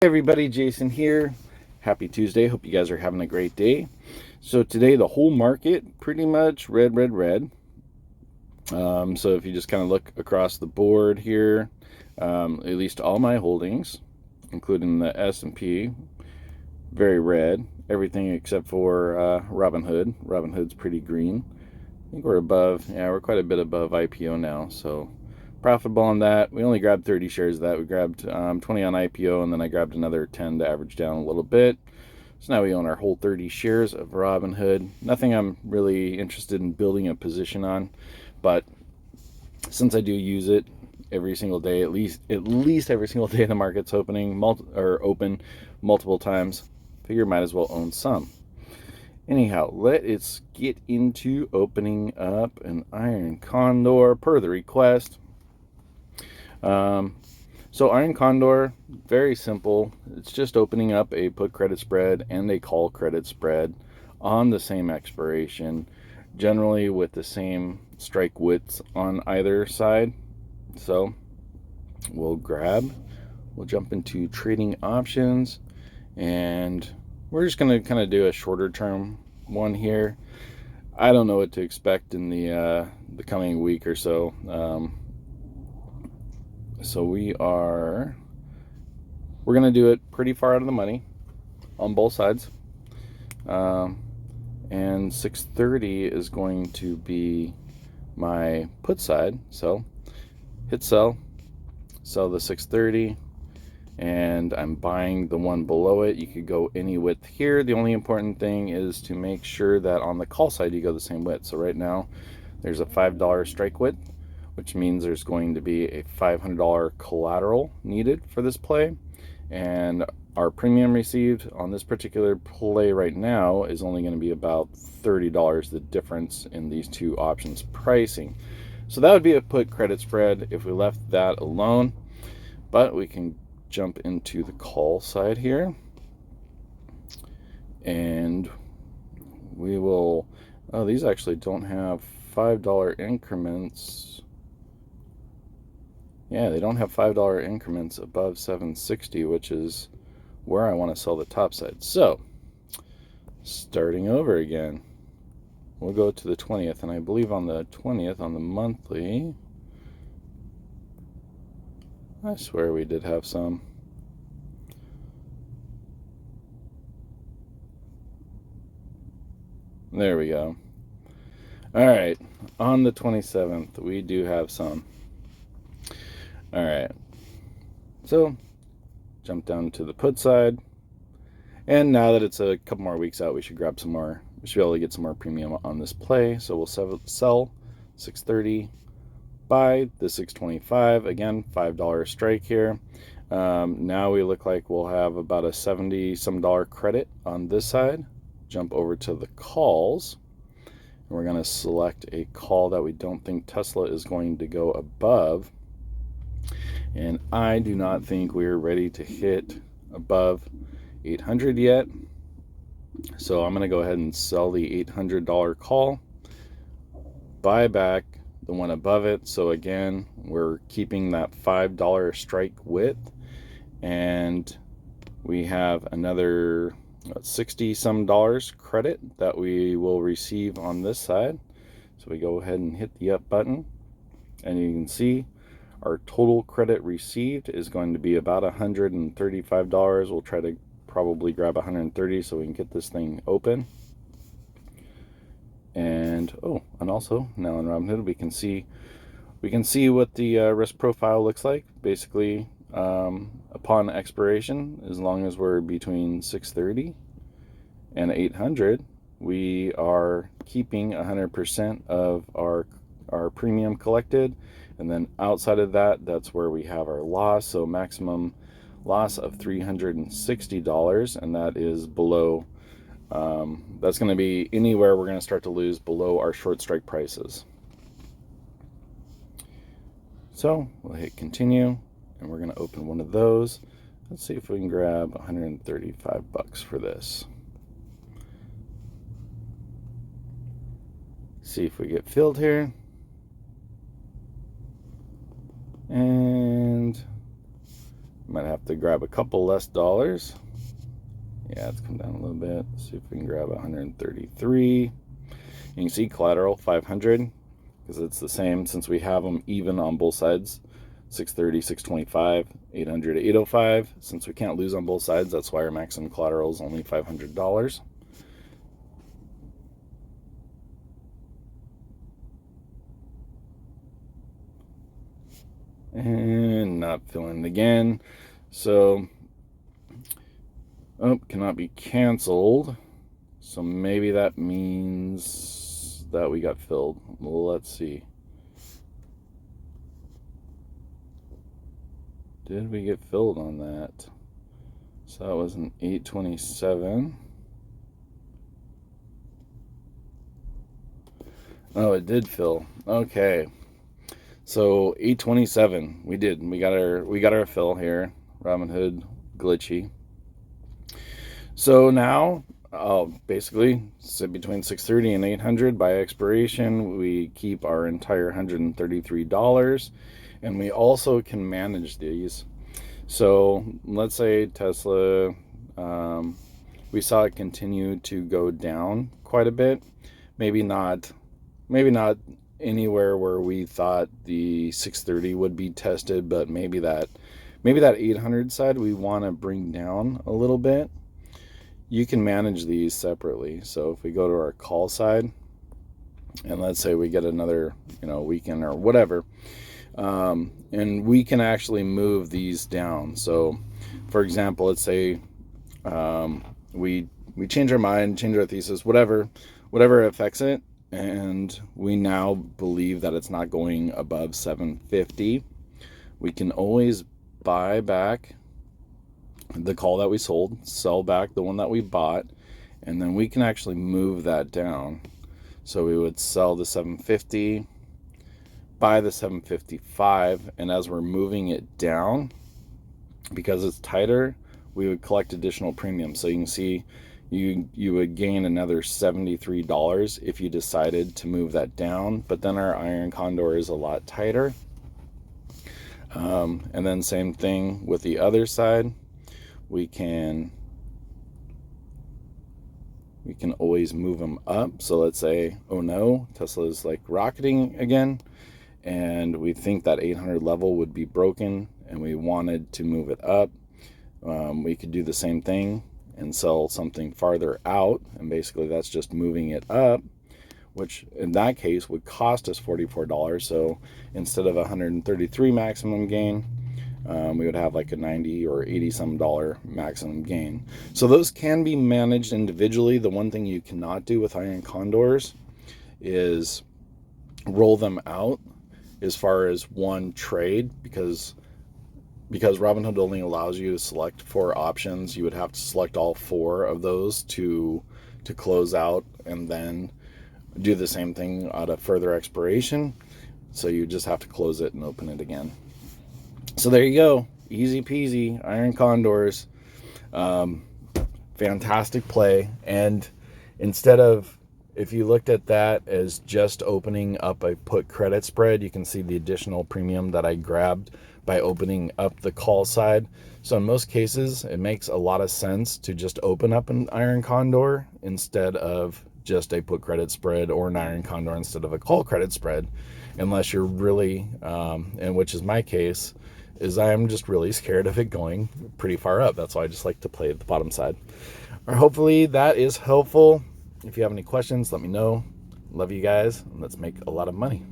Hey everybody, Jason here. Happy Tuesday. Hope you guys are having a great day. So today the whole market pretty much red, red, red. So if you just kind of look across the board here, at least all my holdings, including the S&P, very red. Everything except for Robinhood. Robinhood's pretty green. I think we're above, yeah, we're quite a bit above IPO now. So profitable on that. We only grabbed 30 shares of that. We grabbed 20 on IPO, and then I grabbed another 10 to average down a little bit. So now we own our whole 30 shares of Robinhood. Nothing I'm really interested in building a position on, but since I do use it every single day, at least every single day the market's open multiple times, figure might as well own some. Anyhow, let's get into opening up an Iron Condor per the request. So Iron Condor, very simple. It's just opening up a put credit spread and a call credit spread on the same expiration, generally with the same strike widths on either side. So we'll jump into trading options, and we're just going to kind of do a shorter term one here. I don't know what to expect in the coming week or so. So we're going to do it pretty far out of the money on both sides. And 630 is going to be my put side. So hit sell the 630, and I'm buying the one below it. You could go any width here. The only important thing is to make sure that on the call side you go the same width. So right now there's a $5 strike width, which means there's going to be a $500 collateral needed for this play. And our premium received on this particular play right now is only going to be about $30, the difference in these two options pricing. So that would be a put credit spread if we left that alone. But we can jump into the call side here, and we will, oh, these actually don't have $5 increments. Yeah, they don't have $5 increments above 760, which is where I want to sell the top side. So starting over again, we'll go to the 20th, and I believe on the 20th, on the monthly, I swear we did have some. There we go. All right, on the 27th, we do have some. All right, so jump down to the put side, and now that it's a couple more weeks out, we should grab some more. We should be able to get some more premium on this play. So we'll sell 630, buy the 625. Again, $5 strike here. Now we look like we'll have about a $70 some credit on this side. Jump over to the calls, and we're going to select a call that we don't think Tesla is going to go above. And I do not think we're ready to hit above 800 yet. So I'm going to go ahead and sell the $800 call, buy back the one above it. So again, we're keeping that $5 strike width, and we have another 60 some credit that we will receive on this side. So we go ahead and hit the up button, and you can see our total credit received is going to be about $135. We'll try to probably grab 130 so we can get this thing open. And and also now in Robinhood we can see what the risk profile looks like. Basically, upon expiration, as long as we're between 630 and 800, we are keeping 100% of our premium collected. And then outside of that, that's where we have our loss. So maximum loss of $360, and that is below, that's going to be anywhere we're going to start to lose below our short strike prices. So we'll hit continue, and we're going to open one of those. Let's see if we can grab $135 for this. See if we get filled here. And Might have to grab a couple less dollars. Yeah, it's come down a little bit. Let's see if we can grab 133. You can see collateral 500 because it's the same since we have them even on both sides. 630, 625, 800, 805. Since we can't lose on both sides, that's why our maximum collateral is only $500. And not filling again. So, cannot be canceled. So maybe that means that we got filled. Well, let's see. Did we get filled on that? So that was an 827. Oh, it did fill. Okay. So 827, we did. We got our fill here. Robinhood glitchy. So now, basically, sit between 630 and 800 by expiration. We keep our entire $133, and we also can manage these. So let's say Tesla, we saw it continue to go down quite a bit. Maybe not anywhere where we thought the 630 would be tested, but maybe that 800 side we want to bring down a little bit. You can manage these separately. So if we go to our call side, and let's say we get another weekend or whatever, and we can actually move these down. So for example, let's say we change our mind, change our thesis, whatever affects it, and we now believe that it's not going above 750. We can always buy back the call that we sold, sell back the one that we bought, and then we can actually move that down. So we would sell the 750, buy the 755, and as we're moving it down, because it's tighter, we would collect additional premium. So you can see you would gain another $73 if you decided to move that down, but then our iron condor is a lot tighter. And then same thing with the other side. We can always move them up. So let's say, oh no, Tesla's like rocketing again, and we think that 800 level would be broken and we wanted to move it up. We could do the same thing and sell something farther out, and basically that's just moving it up, which in that case would cost us $44. So instead of 133 maximum gain, we would have like a 90 or 80 some dollar maximum gain. So those can be managed individually. The one thing you cannot do with iron condors is roll them out as far as one trade, because Robinhood only allows you to select 4 options. You would have to select all 4 of those to close out, and then do the same thing at a further expiration. So you just have to close it and open it again. So there you go. Easy peasy, iron condors. Fantastic play. And instead of, if you looked at that as just opening up a put credit spread, you can see the additional premium that I grabbed by opening up the call side. So in most cases, it makes a lot of sense to just open up an iron condor instead of just a put credit spread, or an iron condor instead of a call credit spread, unless you're really, and which is my case, is I'm just really scared of it going pretty far up. That's why I just like to play at the bottom side. Or hopefully that is helpful. If you have any questions, let me know. Love you guys, and let's make a lot of money.